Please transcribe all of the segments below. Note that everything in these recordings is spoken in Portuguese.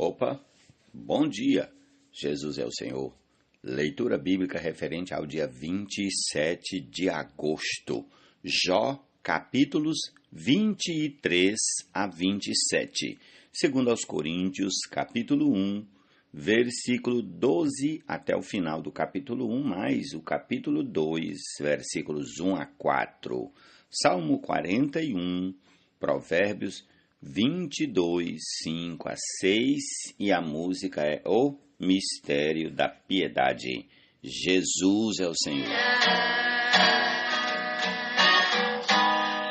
Opa, bom dia, Jesus é o Senhor. Leitura bíblica referente ao dia 27 de agosto. Jó, capítulos 23 a 27. Segundo aos Coríntios, capítulo 1, versículo 12 até o final do capítulo 1, mais o capítulo 2, versículos 1 a 4. Salmo 41, Provérbios 22, 5 a 6, e a música é O Mistério da Piedade. Jesus é o Senhor.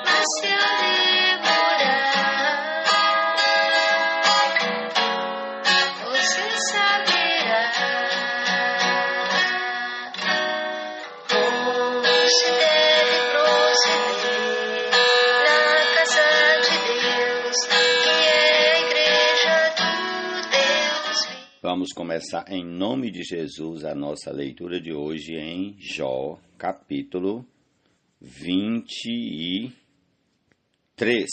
Mas se eu demorar, você saberá como se deve proceder na casa de Deus, que é a igreja do Deus vivo. Vamos começar em nome de Jesus a nossa leitura de hoje em Jó, capítulo 23.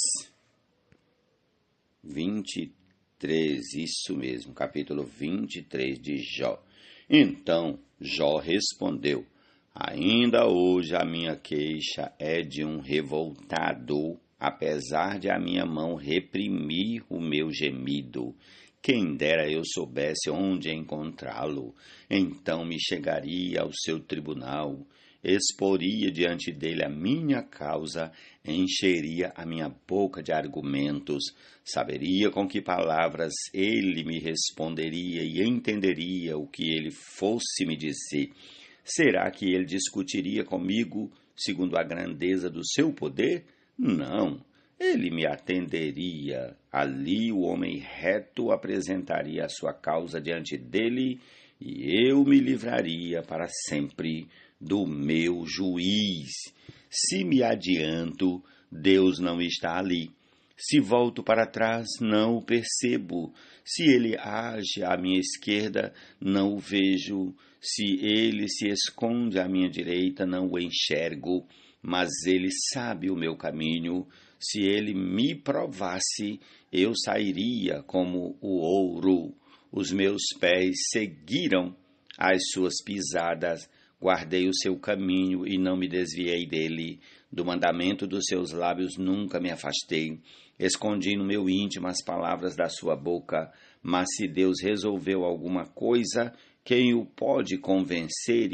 23, isso mesmo, capítulo 23 de Jó. Então Jó respondeu: ainda hoje a minha queixa é de um revoltado, apesar de a minha mão reprimir o meu gemido. Quem dera eu soubesse onde encontrá-lo, então me chegaria ao seu tribunal, exporia diante dele a minha causa, encheria a minha boca de argumentos, saberia com que palavras ele me responderia e entenderia o que ele fosse me dizer. Será que ele discutiria comigo segundo a grandeza do seu poder? Não. Ele me atenderia. Ali o homem reto apresentaria a sua causa diante dele e eu me livraria para sempre do meu juiz. Se me adianto, Deus não está ali. Se volto para trás, não o percebo. Se ele age à minha esquerda, não o vejo. Se ele se esconde à minha direita, não o enxergo. Mas ele sabe o meu caminho. Se ele me provasse, eu sairia como o ouro. Os meus pés seguiram as suas pisadas. Guardei o seu caminho e não me desviei dele. Do mandamento dos seus lábios nunca me afastei. Escondi no meu íntimo as palavras da sua boca. Mas se Deus resolveu alguma coisa, quem o pode convencer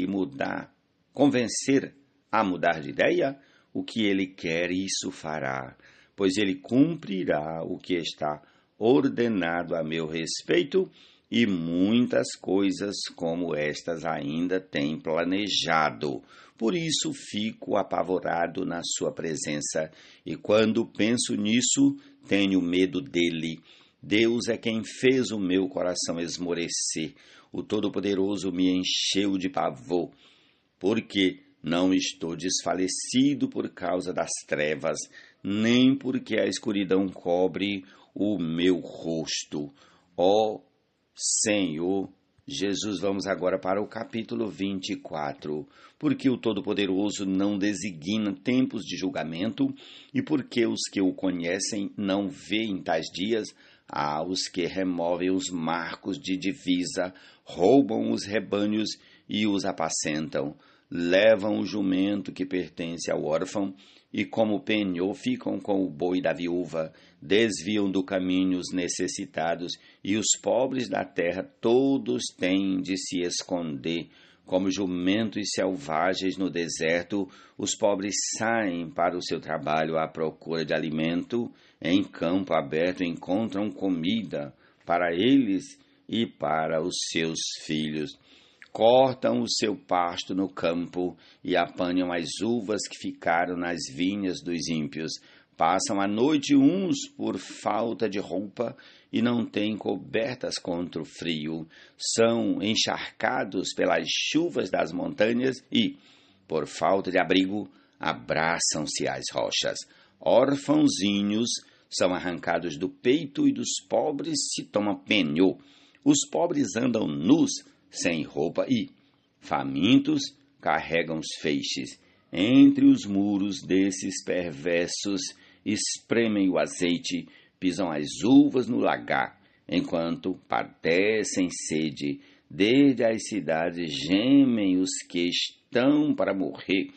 a mudar de ideia? O que ele quer, isso fará, pois ele cumprirá o que está ordenado a meu respeito, e muitas coisas como estas ainda tem planejado. Por isso fico apavorado na sua presença, e quando penso nisso, tenho medo dele. Deus é quem fez o meu coração esmorecer. O Todo-Poderoso me encheu de pavor, porque não estou desfalecido por causa das trevas, nem porque a escuridão cobre o meu rosto. Ó Senhor Jesus, vamos agora para o capítulo 24. Porque o Todo-Poderoso não designa tempos de julgamento, e porque os que o conhecem não veem tais dias, há os que removem os marcos de divisa, roubam os rebanhos e os apacentam. Levam o jumento que pertence ao órfão, e como penhor ficam com o boi da viúva, desviam do caminho os necessitados, e os pobres da terra todos têm de se esconder. Como jumentos selvagens no deserto, os pobres saem para o seu trabalho à procura de alimento. Em campo aberto encontram comida para eles e para os seus filhos. Cortam o seu pasto no campo e apanham as uvas que ficaram nas vinhas dos ímpios. Passam a noite uns por falta de roupa e não têm cobertas contra o frio. São encharcados pelas chuvas das montanhas e, por falta de abrigo, abraçam-se às rochas. Órfãozinhos são arrancados do peito e dos pobres se tomam penhor. Os pobres andam nus, sem roupa e, famintos, carregam os feixes. Entre os muros desses perversos, espremem o azeite, pisam as uvas no lagar. Enquanto padecem sede, desde as cidades gemem os que estão para morrer,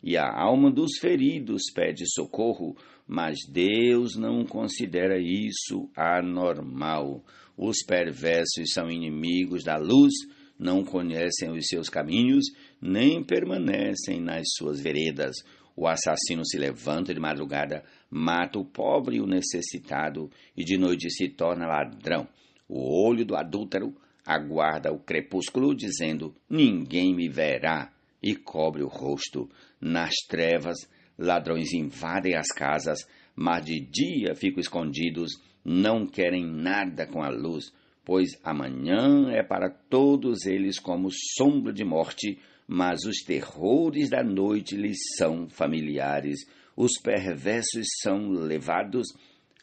e a alma dos feridos pede socorro, mas Deus não considera isso anormal. Os perversos são inimigos da luz, não conhecem os seus caminhos, nem permanecem nas suas veredas. O assassino se levanta de madrugada, mata o pobre e o necessitado, e de noite se torna ladrão. O olho do adúltero aguarda o crepúsculo, dizendo: ninguém me verá, e cobre o rosto. Nas trevas, ladrões invadem as casas, mas de dia ficam escondidos, não querem nada com a luz, pois amanhã é para todos eles como sombra de morte, mas os terrores da noite lhes são familiares. Os perversos são levados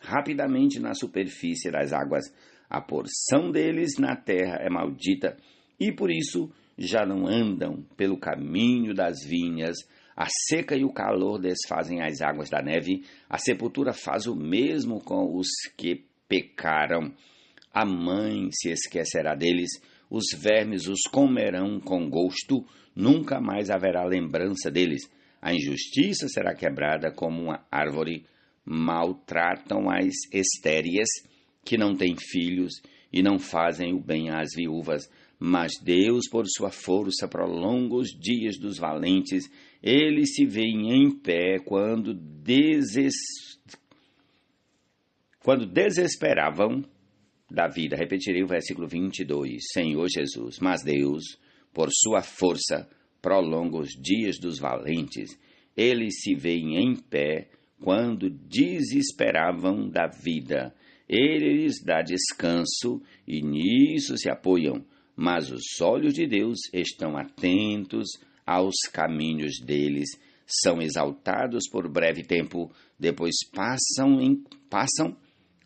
rapidamente na superfície das águas. A porção deles na terra é maldita, e por isso já não andam pelo caminho das vinhas. A seca e o calor desfazem as águas da neve. A sepultura faz o mesmo com os que pecaram. A mãe se esquecerá deles, os vermes os comerão com gosto, nunca mais haverá lembrança deles. A injustiça será quebrada como uma árvore, maltratam as estéreis, que não têm filhos, e não fazem o bem às viúvas. Mas Deus, por sua força, prolonga os dias dos valentes. Eles se veem em pé quando desesperavam da vida. Repetirei o versículo 22. Senhor Jesus, mas Deus, por sua força, prolonga os dias dos valentes. Eles se veem em pé quando desesperavam da vida. Ele lhes dá descanso e nisso se apoiam. Mas os olhos de Deus estão atentos aos caminhos deles. São exaltados por breve tempo, depois passam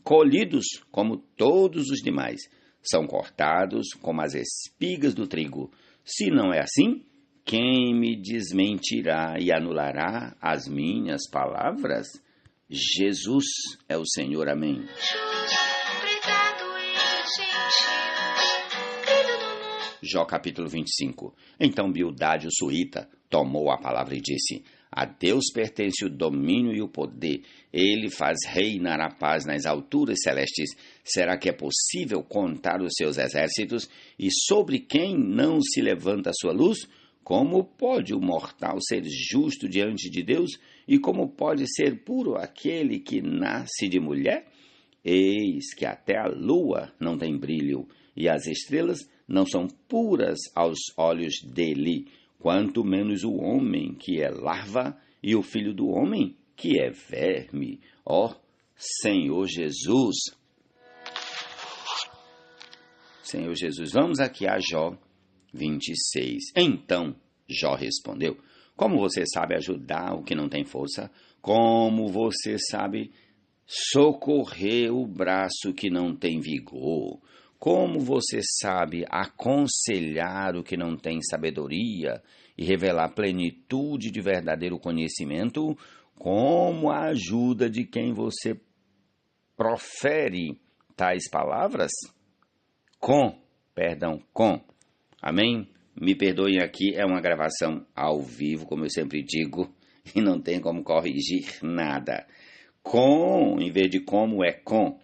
colhidos como todos os demais. São cortados como as espigas do trigo. Se não é assim, quem me desmentirá e anulará as minhas palavras? Jesus é o Senhor. Amém. Jó capítulo 25. Então Bildade, o suíta, tomou a palavra e disse: a Deus pertence o domínio e o poder. Ele faz reinar a paz nas alturas celestes. Será que é possível contar os seus exércitos? E sobre quem não se levanta a sua luz? Como pode o mortal ser justo diante de Deus? E como pode ser puro aquele que nasce de mulher? Eis que até a lua não tem brilho, e as estrelas não são puras aos olhos dele, quanto menos o homem que é larva e o filho do homem que é verme. Ó Senhor Jesus! Senhor Jesus, vamos aqui a Jó 26. Então Jó respondeu: como você sabe ajudar o que não tem força? Como você sabe socorrer o braço que não tem vigor? Como você sabe aconselhar o que não tem sabedoria e revelar plenitude de verdadeiro conhecimento? Como a ajuda de quem você profere tais palavras? Com. Amém? Me perdoem aqui, é uma gravação ao vivo, como eu sempre digo, e não tem como corrigir nada. Com, em vez de como, é com.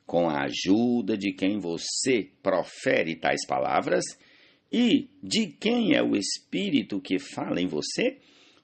Com a ajuda de quem você profere tais palavras e de quem é o Espírito que fala em você,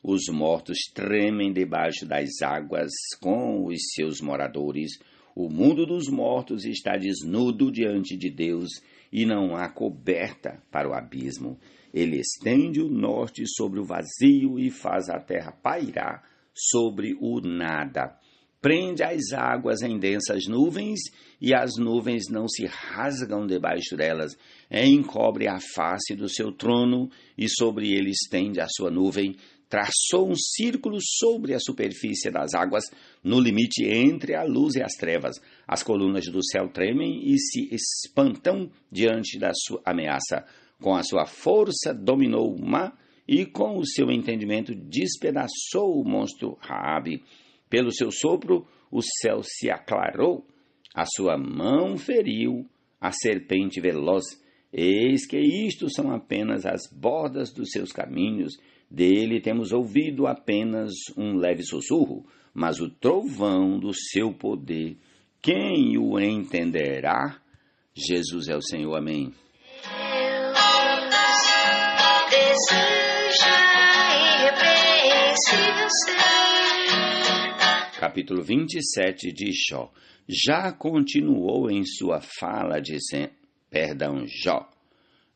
os mortos tremem debaixo das águas com os seus moradores. O mundo dos mortos está desnudo diante de Deus e não há coberta para o abismo. Ele estende o norte sobre o vazio e faz a terra pairar sobre o nada. Prende as águas em densas nuvens, e as nuvens não se rasgam debaixo delas. Encobre a face do seu trono, e sobre ele estende a sua nuvem. Traçou um círculo sobre a superfície das águas, no limite entre a luz e as trevas. As colunas do céu tremem e se espantam diante da sua ameaça. Com a sua força dominou o mar, e com o seu entendimento despedaçou o monstro Raabe. Pelo seu sopro, o céu se aclarou, a sua mão feriu a serpente veloz. Eis que isto são apenas as bordas dos seus caminhos. Dele temos ouvido apenas um leve sussurro, mas o trovão do seu poder, quem o entenderá? Jesus é o Senhor, amém. Deus deseja irrepreensível ser. Capítulo 27 de Jó. Já continuou em sua fala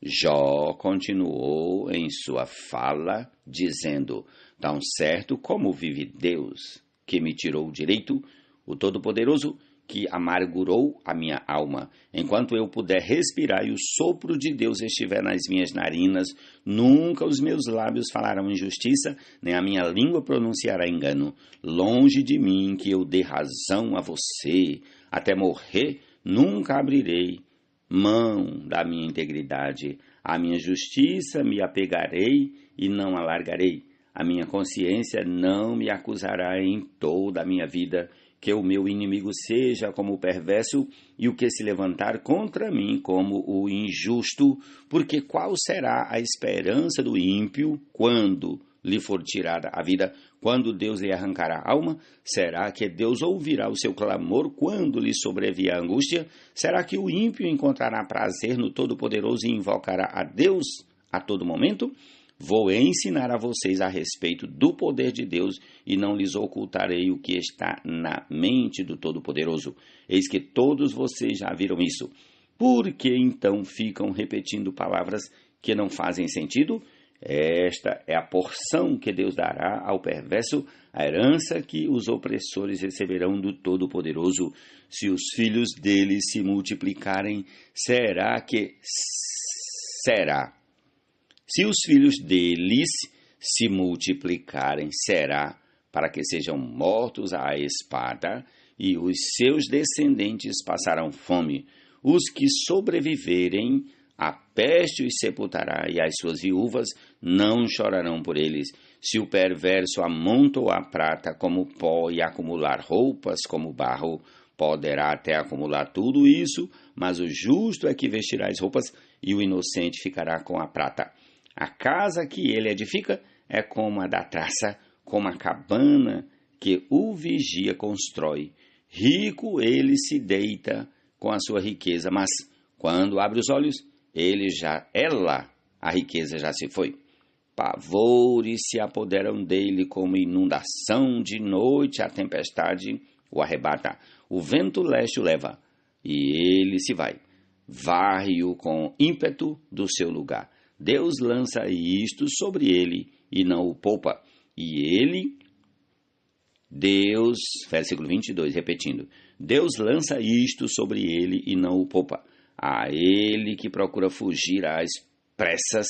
Jó continuou em sua fala dizendo: tão certo como vive Deus, que me tirou o direito, o Todo-Poderoso, que amargurou a minha alma. Enquanto eu puder respirar e o sopro de Deus estiver nas minhas narinas, nunca os meus lábios falarão injustiça, nem a minha língua pronunciará engano. Longe de mim que eu dê razão a você. Até morrer, nunca abrirei mão da minha integridade. A minha justiça me apegarei e não alargarei. A minha consciência não me acusará em toda a minha vida. Que o meu inimigo seja como o perverso e o que se levantar contra mim como o injusto, porque qual será a esperança do ímpio quando lhe for tirada a vida, quando Deus lhe arrancará a alma? Será que Deus ouvirá o seu clamor quando lhe sobrevier a angústia? Será que o ímpio encontrará prazer no Todo-Poderoso e invocará a Deus a todo momento? Vou ensinar a vocês a respeito do poder de Deus e não lhes ocultarei o que está na mente do Todo-Poderoso. Eis que todos vocês já viram isso. Por que então ficam repetindo palavras que não fazem sentido? Esta é a porção que Deus dará ao perverso, a herança que os opressores receberão do Todo-Poderoso. Se os filhos dele se multiplicarem, será. Se os filhos deles se multiplicarem, será para que sejam mortos à espada, e os seus descendentes passarão fome. Os que sobreviverem, a peste os sepultará, e as suas viúvas não chorarão por eles. Se o perverso amontoar prata como pó e acumular roupas como barro, poderá até acumular tudo isso, mas o justo é que vestirá as roupas, e o inocente ficará com a prata. A casa que ele edifica é como a da traça, como a cabana que o vigia constrói. Rico ele se deita com a sua riqueza, mas quando abre os olhos, a riqueza já se foi. Pavores se apoderam dele como inundação, de noite a tempestade o arrebata. O vento leste o leva, e ele se vai. Varre-o com ímpeto do seu lugar. Deus lança isto sobre ele e não o poupa. Versículo 22, repetindo. Deus lança isto sobre ele e não o poupa. A ele que procura fugir às pressas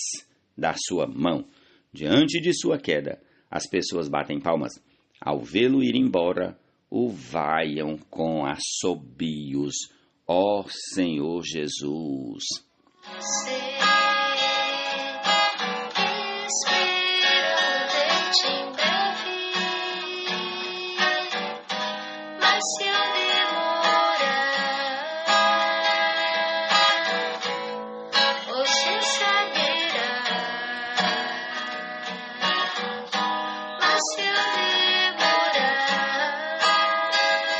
da sua mão. Diante de sua queda, as pessoas batem palmas. Ao vê-lo ir embora, o vaiam com assobios. Ó Senhor Jesus!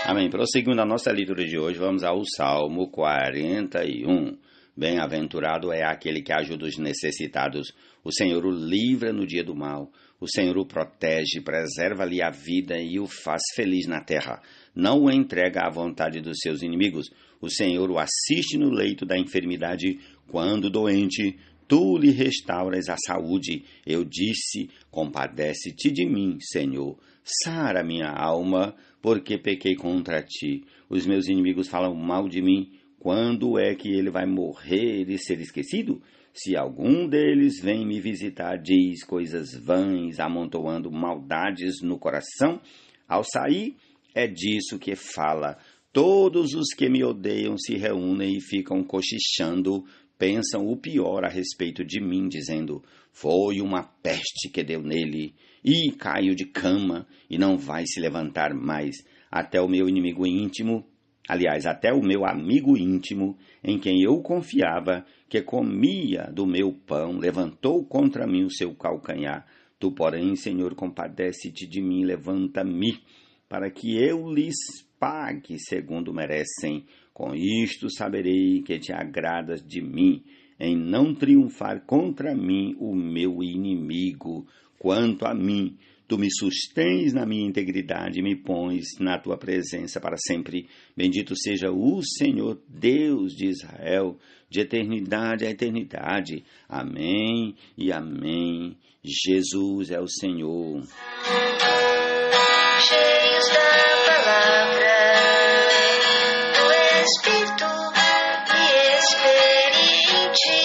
Amém. Prosseguindo a nossa leitura de hoje, vamos ao Salmo 41. Bem-aventurado é aquele que ajuda os necessitados. O Senhor o livra no dia do mal. O Senhor o protege, preserva-lhe a vida e o faz feliz na terra. Não o entrega à vontade dos seus inimigos. O Senhor o assiste no leito da enfermidade. Quando doente, tu lhe restauras a saúde. Eu disse, compadece-te de mim, Senhor. Sara minha alma, porque pequei contra ti. Os meus inimigos falam mal de mim. Quando é que ele vai morrer e ser esquecido? Se algum deles vem me visitar, diz coisas vãs, amontoando maldades no coração. Ao sair, é disso que fala. Todos os que me odeiam se reúnem e ficam cochichando, pensam o pior a respeito de mim, dizendo, foi uma peste que deu nele, e caiu de cama, e não vai se levantar mais. Até o meu inimigo íntimo, Aliás, até o meu amigo íntimo, em quem eu confiava, que comia do meu pão, levantou contra mim o seu calcanhar. Tu, porém, Senhor, compadece-te de mim, levanta-me, para que eu lhes pague segundo merecem. Com isto saberei que te agradas de mim, em não triunfar contra mim o meu inimigo. Quanto a mim, tu me sustens na minha integridade e me pões na tua presença para sempre. Bendito seja o Senhor, Deus de Israel, de eternidade a eternidade. Amém e amém. Jesus é o Senhor. Cheios da palavra do Espírito e experiente,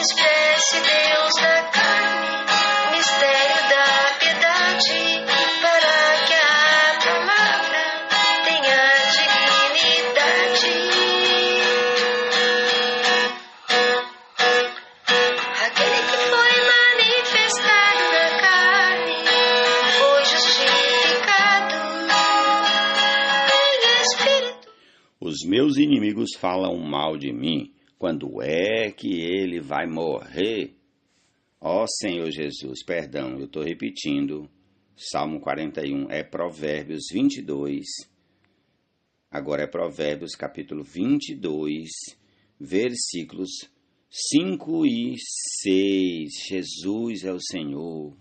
expresse Deus na carne, mistério da piedade, para que a palavra tenha dignidade. Aquele que foi manifestado na carne foi justificado em espírito. Os meus inimigos falam mal de mim. Quando é que ele vai morrer? Ó Senhor Jesus, perdão, eu estou repetindo. Salmo 41, é Provérbios 22. Agora é Provérbios capítulo 22, versículos 5 e 6. Jesus é o Senhor.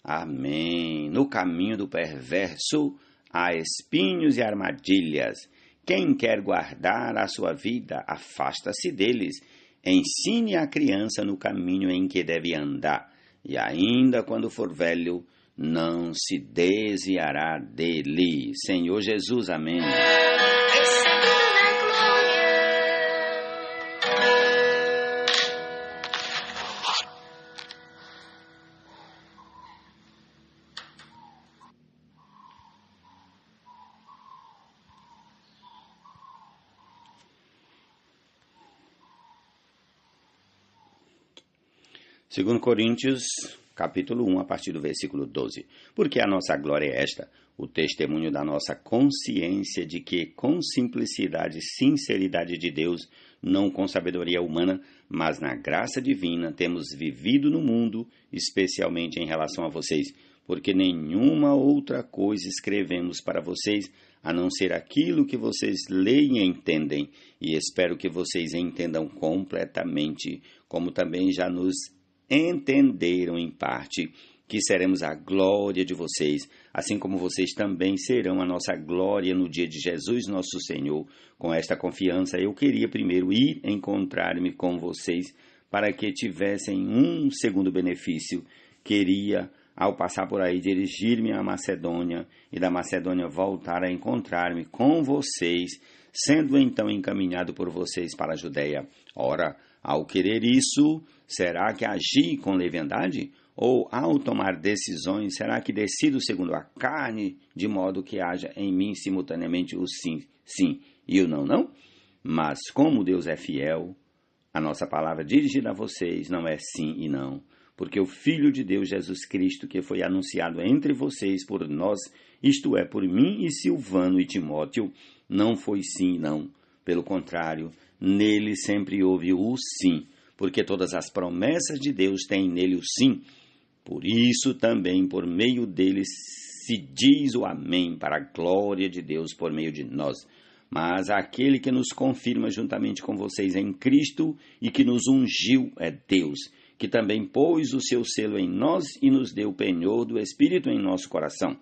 Amém. No caminho do perverso há espinhos e armadilhas. Quem quer guardar a sua vida, afasta-se deles. Ensine a criança no caminho em que deve andar, e ainda quando for velho, não se desviará dele. Senhor Jesus, amém. Recebido na glória. Segundo Coríntios, capítulo 1, a partir do versículo 12. Porque a nossa glória é esta, o testemunho da nossa consciência de que, com simplicidade e sinceridade de Deus, não com sabedoria humana, mas na graça divina, temos vivido no mundo, especialmente em relação a vocês, porque nenhuma outra coisa escrevemos para vocês, a não ser aquilo que vocês leem e entendem, e espero que vocês entendam completamente, como também já nos entenderam em parte, que seremos a glória de vocês, assim como vocês também serão a nossa glória no dia de Jesus nosso Senhor. Com esta confiança, eu queria primeiro ir encontrar-me com vocês, para que tivessem um segundo benefício. Queria, ao passar por aí, dirigir-me à Macedônia, e da Macedônia voltar a encontrar-me com vocês, sendo então encaminhado por vocês para a Judéia. Ora, ao querer isso, será que agi com leviandade? Ou, ao tomar decisões, será que decido segundo a carne, de modo que haja em mim simultaneamente o sim, sim, e o não, não? Mas, como Deus é fiel, a nossa palavra dirigida a vocês não é sim e não, porque o Filho de Deus, Jesus Cristo, que foi anunciado entre vocês por nós, isto é, por mim e Silvano e Timóteo, não foi sim e não. Pelo contrário, nele sempre houve o sim, porque todas as promessas de Deus têm nele o sim. Por isso também, por meio dele, se diz o amém, para a glória de Deus por meio de nós. Mas aquele que nos confirma juntamente com vocês em Cristo e que nos ungiu é Deus, que também pôs o seu selo em nós e nos deu o penhor do Espírito em nosso coração.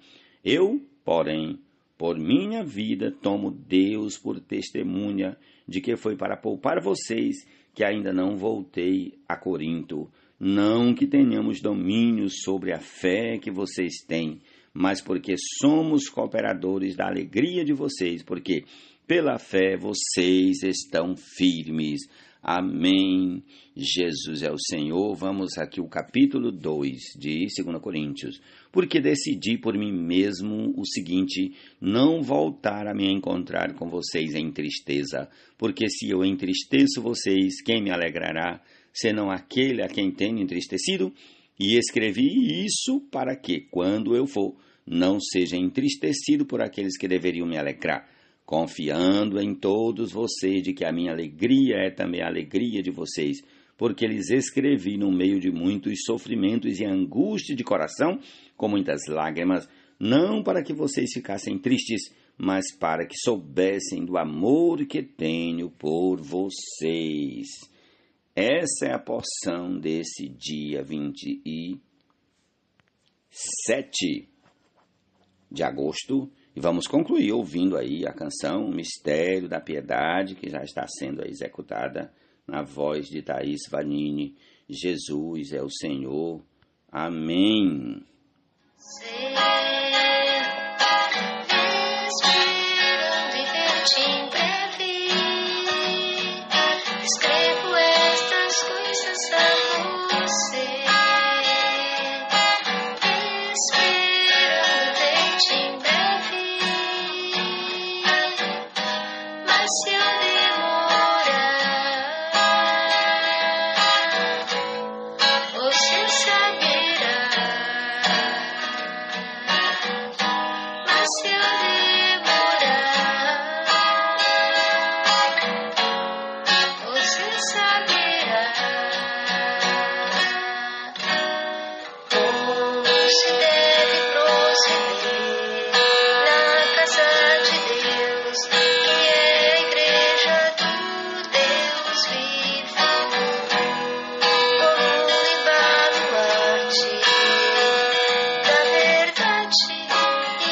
Eu, porém, por minha vida, tomo Deus por testemunha de que foi para poupar vocês que ainda não voltei a Corinto. Não que tenhamos domínio sobre a fé que vocês têm, mas porque somos cooperadores da alegria de vocês, porque pela fé vocês estão firmes. Amém. Jesus é o Senhor. Vamos aqui o capítulo 2 de 2 Coríntios. Porque decidi por mim mesmo o seguinte, não voltar a me encontrar com vocês em tristeza, porque se eu entristeço vocês, quem me alegrará, senão aquele a quem tenho entristecido? E escrevi isso para que, quando eu for, não seja entristecido por aqueles que deveriam me alegrar. confiando em todos vocês de que a minha alegria é também a alegria de vocês, porque lhes escrevi no meio de muitos sofrimentos e angústia de coração, com muitas lágrimas, não para que vocês ficassem tristes, mas para que soubessem do amor que tenho por vocês. Essa é a porção desse dia 27 de agosto. E vamos concluir ouvindo aí a canção Mistério da Piedade, que já está sendo executada na voz de Thaís Vanini. Jesus é o Senhor. Amém. Esperando e ver-te em breve, escrevo estas coisas a você. Esperando ver-te em breve, mas se eu demorar, você saberá. Mas se eu demorar, você saberá. Como se deve proceder na casa de Deus, que é a igreja do Deus vivo, como em baluarte da verdade, e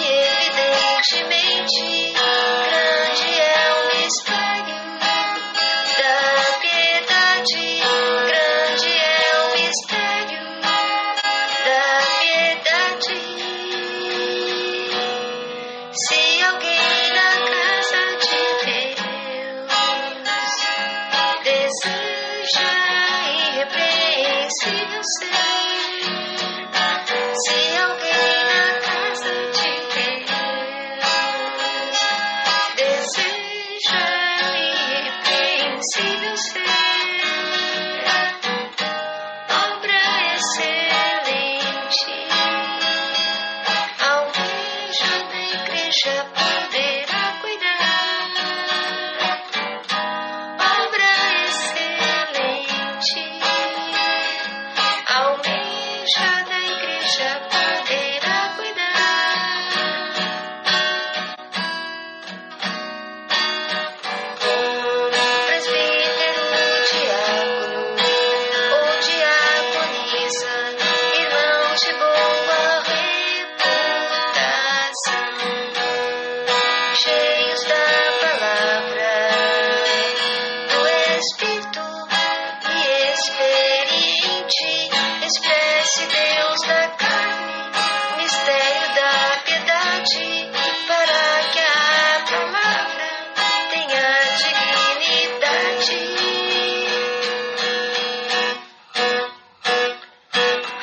evidentemente grande é o mistério da piedade, grande é o mistério da piedade. Se alguém na casa de Deus deseja irrepreensível ser, se alguém na casa de Deus deseja irrepreensível ser, obra excelente, almeja da igreja poderá cuidar. Obra excelente, almeja da igreja poderá cuidar. Como presbítero, diácono ou diaconisa, irmão de boa reputação, cheios da palavra do Espírito e experiente, expresse Deus da carne, mistério da piedade, para que a palavra tenha dignidade.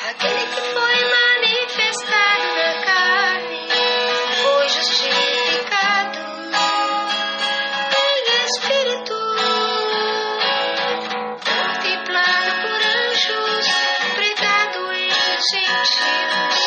Aquele que foi manifestado na carne foi justificado pelo Espírito, contemplado por anjos, pregado entre os gentios,